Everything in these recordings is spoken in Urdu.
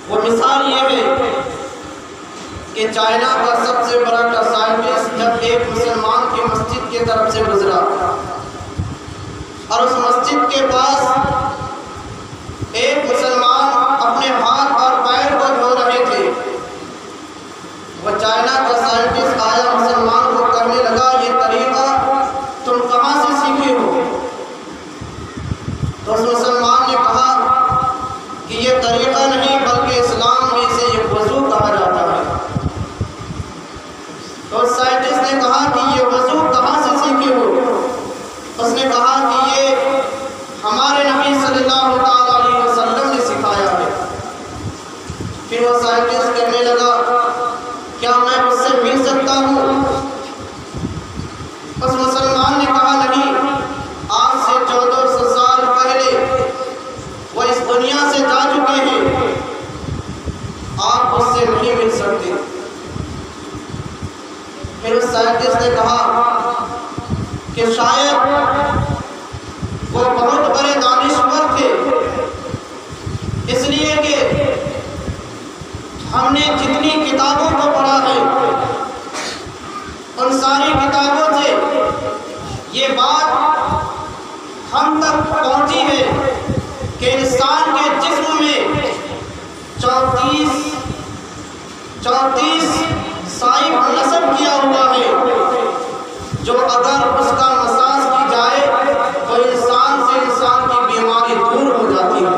وہ مثال یہ ہے کہ چائنا کا سب سے بڑا سائنٹسٹ جب ایک مسلمان کی مسجد کی طرف سے گزرا اور اس مسجد کے پاس ایک مسلمان اپنے ہاتھ اور پیر کو دھو رہے تھے، وہ چائنا کا سائنٹسٹ آیا مسلمان کو کرنے لگا یہ طریقہ تم کہاں سے سیکھے ہو؟ تو اس مسلمان نے کہا کہ یہ طریقہ نہیں بلکہ اسلام میں سے یہ وضو کہا جاتا ہے۔ تو اس سائنٹسٹ نے کہا کہ یہ وضو کہاں سے سیکھے ہو؟ اس نے کہا کہ یہ ہمارے نبی صلی اللہ علیہ وسلم نے سکھایا ہے۔ پھر وہ سائنٹسٹ کہنے لگا کیا میں اس سے مل سکتا ہوں؟ اس مسلمان نے کہا نہیں، آج سے 1400 سال پہلے وہ اس دنیا سے جا چکے ہیں، آپ اس سے نہیں مل سکتے۔ پھر اس سائنٹسٹ نے کہا کہ شاید وہ بہت بڑے دانشور تھے، اس لیے کہ ہم نے جتنی کتابوں کو پڑھا ہے ان ساری کتابوں سے یہ بات ہم تک پہنچی ہے کہ انسان کے جسم میں 34 صائب نصب کیا ہوا ہے، جو اگر اس کا مساج کی جائے تو انسان سے انسان کی بیماری دور ہو جاتی ہے،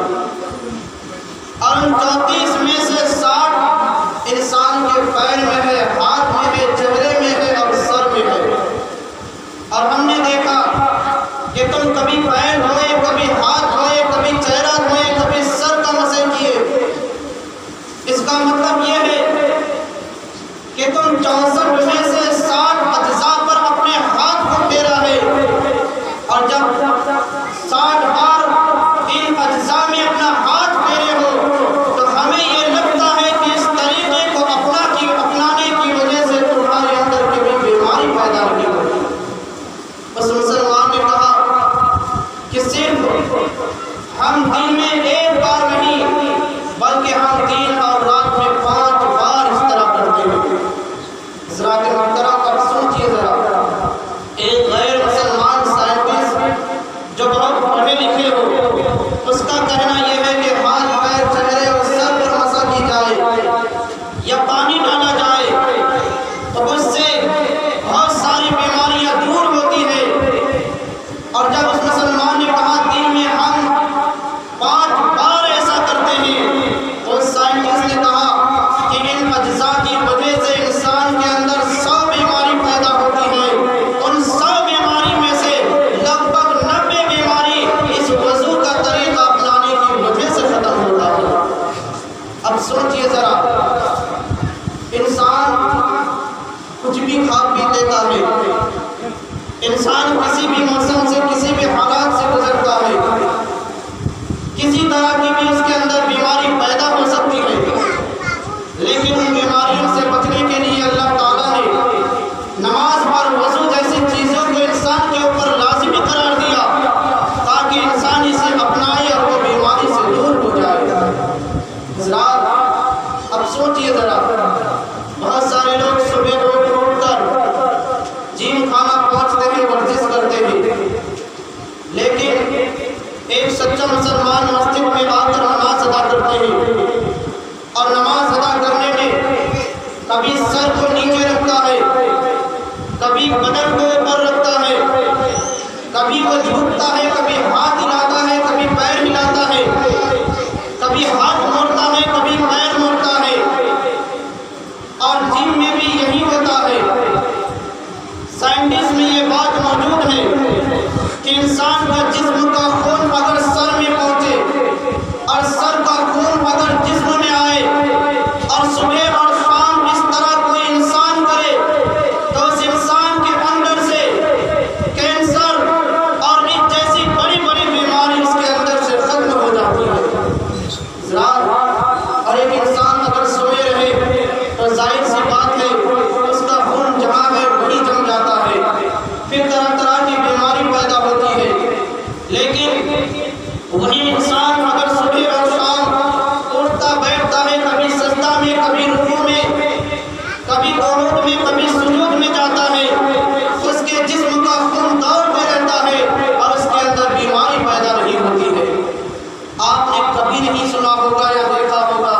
اور ان 34 میں سے 60 انسان کے پیر میں ہے، ہاتھ میں ہے، چہرے میں ہے اور سر میں ہے۔ اور ہم نے دیکھا کہ تم کبھی پیر دھوئے، کبھی ہاتھ دھوئے، کبھی چہرہ دھوئے، کبھی سر کا مسح کیے، اس کا مطلب یہ ہے کہ تم 64 میں سے 60 اجزاء پر اپنے ہاتھ کو پھیرا ہے، اور جب 60 بار ان اجزاء میں اپنا ہاتھ پھیرے ہو تو ہمیں یہ لگتا ہے کہ اس طریقے کو اپنانے کی وجہ سے تمہارے اندر کبھی بیماری پیدا نہیں ہوتی۔ اس مسلمان نے کہا کہ صرف ہم دن میں ایک بار نہیں بلکہ ہم دن اور رات میں 5 بار اس طرح کرتے ہیں۔ حضرات محترم اب سوچیے ذرا، ایک غیر مسلمان سائنٹسٹ جو بہت پڑھے لکھے ہو، اس کا کہنا یہ ہے کہ ہاتھ پیر چہرے اور سر پر مسح کی جائے یا پانی ڈالا جائے تو اس سے بہت ساری بیماریاں دور ہوتی ہیں۔ اور جب اس مسلمان نے کہا دن میں ہم 5 بار ایسا کرتے ہیں، تو اس سائنٹسٹ نے کہا کہ ان اجزاء کی وجہ سے انسان کے اندر 100 بیماری پیدا ہوتی ہے، ان 100 بیماری میں سے لگ بھگ 90 بیماری اس وضو کا طریقہ اپنانے کی وجہ سے ختم ہوتا ہے۔ اب سوچئے ذرا، انسان کچھ بھی کھا پی لیتا ہے، انسان کسی بھی موسم سے کسی بھی حالات سے گزرتا ہے، کسی طرح کی بھی اس کے اندر بیماری پیدا ہو سکتی ہے، لیکن ان بیماریوں سے بچنے کے لیے اللہ تعالیٰ نے نماز اور وضو جیسی چیزوں کو انسان کے اوپر لازمی قرار دیا تاکہ انسان اسے اپنائے اور وہ بیماری سے دور ہو جائے۔ حضرات اب سوچئے ذرا، بہت سارے لوگ صبح اٹھ کر جم خانہ پہنچتے ہیں، ورزش کرتے ہیں، لیکن ایک سچا مسلمان مسجد میں آ کر نماز ادا کرتے ہیں، اور نماز ادا کرنے میں سنا ہوگا یا دیکھا ہوگا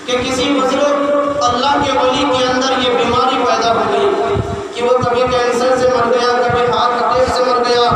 کہ کسی بزرگ اللہ کے ولی کے اندر یہ بیماری پیدا ہو گئی کہ وہ کبھی کینسر سے مر گیا، کبھی ہارٹ اٹیک سے مر گیا،